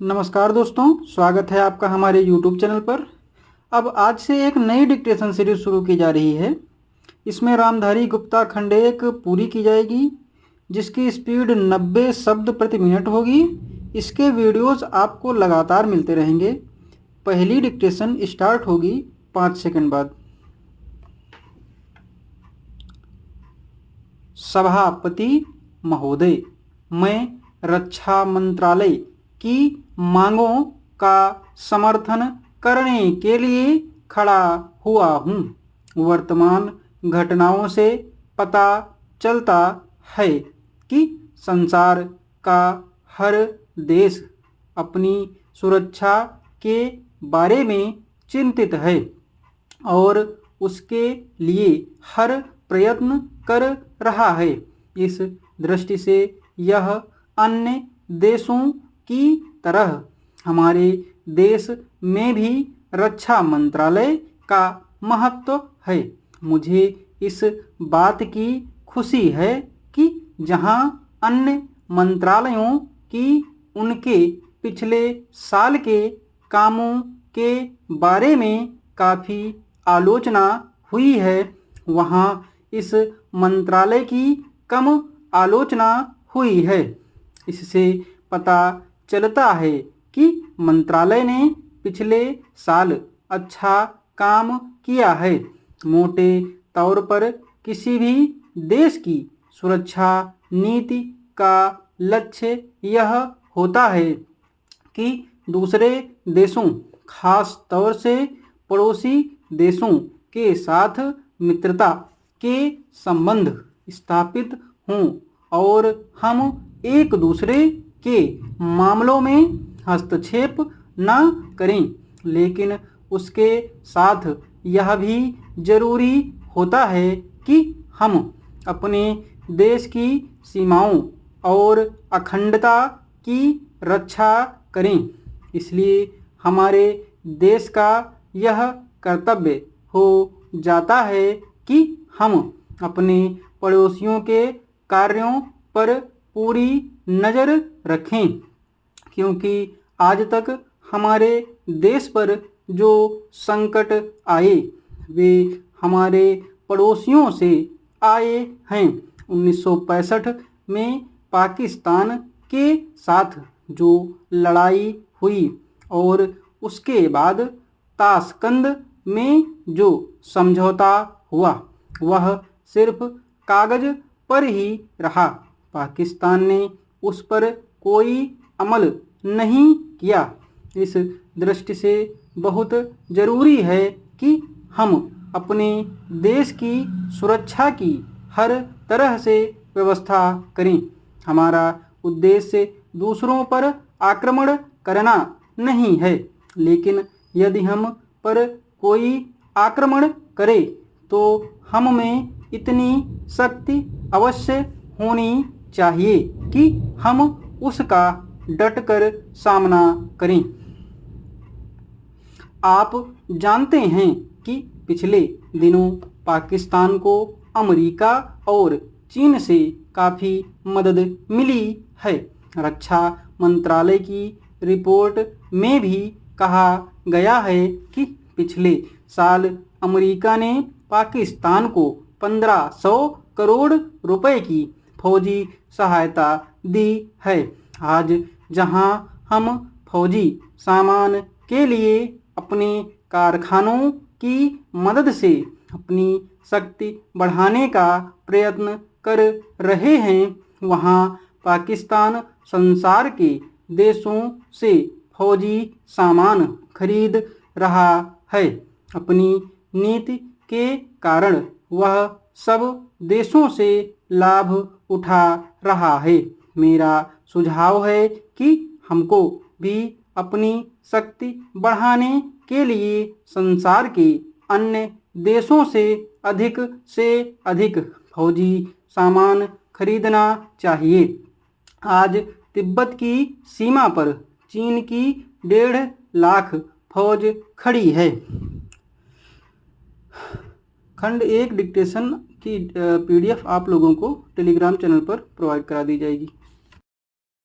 नमस्कार दोस्तों, स्वागत है आपका हमारे YouTube चैनल पर। अब आज से एक नई डिक्टेशन सीरीज शुरू की जा रही है। इसमें रामधारी गुप्ता खंड 1 पूरी की जाएगी, जिसकी स्पीड 90 शब्द प्रति मिनट होगी। इसके वीडियोस आपको लगातार मिलते रहेंगे। पहली डिक्टेशन स्टार्ट होगी 5 सेकंड बाद। सभापति महोदय, मैं रक्षा मंत्रालय की मांगों का समर्थन करने के लिए खड़ा हुआ हूँ। वर्तमान घटनाओं से पता चलता है कि संसार का हर देश अपनी सुरक्षा के बारे में चिंतित है और उसके लिए हर प्रयत्न कर रहा है। इस दृष्टि से यह अन्य देशों की तरह हमारे देश में भी रक्षा मंत्रालय का महत्व है। मुझे इस बात की खुशी है कि जहां अन्य मंत्रालयों की उनके पिछले साल के कामों के बारे में काफ़ी आलोचना हुई है, वहां इस मंत्रालय की कम आलोचना हुई है। इससे पता चलता है कि मंत्रालय ने पिछले साल अच्छा काम किया है। मोटे तौर पर किसी भी देश की सुरक्षा नीति का लक्ष्य यह होता है कि दूसरे देशों, खास तौर से पड़ोसी देशों के साथ मित्रता के संबंध स्थापित हों और हम एक दूसरे के मामलों में हस्तक्षेप न करें। लेकिन उसके साथ यह भी जरूरी होता है कि हम अपने देश की सीमाओं और अखंडता की रक्षा करें। इसलिए हमारे देश का यह कर्तव्य हो जाता है कि हम अपने पड़ोसियों के कार्यों पर पूरी नज़र रखें, क्योंकि आज तक हमारे देश पर जो संकट आए वे हमारे पड़ोसियों से आए हैं। 1965 में पाकिस्तान के साथ जो लड़ाई हुई और उसके बाद ताशकंद में जो समझौता हुआ वह सिर्फ कागज पर ही रहा। पाकिस्तान ने उस पर कोई अमल नहीं किया। इस दृष्टि से बहुत ज़रूरी है कि हम अपने देश की सुरक्षा की हर तरह से व्यवस्था करें। हमारा उद्देश्य दूसरों पर आक्रमण करना नहीं है, लेकिन यदि हम पर कोई आक्रमण करे तो हम में इतनी शक्ति अवश्य होनी चाहिए कि हम उसका डटकर सामना करें। आप जानते हैं कि पिछले दिनों पाकिस्तान को अमेरिका और चीन से काफ़ी मदद मिली है। रक्षा मंत्रालय की रिपोर्ट में भी कहा गया है कि पिछले साल अमेरिका ने पाकिस्तान को 1500 करोड़ रुपए की फौजी सहायता दी है। आज जहां हम फौजी सामान के लिए अपने कारखानों की मदद से अपनी शक्ति बढ़ाने का प्रयत्न कर रहे हैं, वहां पाकिस्तान संसार के देशों से फौजी सामान खरीद रहा है। अपनी नीति के कारण वह सब देशों से लाभ उठा रहा है। मेरा सुझाव है कि हमको भी अपनी शक्ति बढ़ाने के लिए संसार के अन्य देशों से अधिक फौजी सामान खरीदना चाहिए। आज तिब्बत की सीमा पर चीन की 1.5 लाख फौज खड़ी है। खंड 1 डिक्टेशन की PDF आप लोगों को टेलीग्राम चैनल पर प्रोवाइड करा दी जाएगी।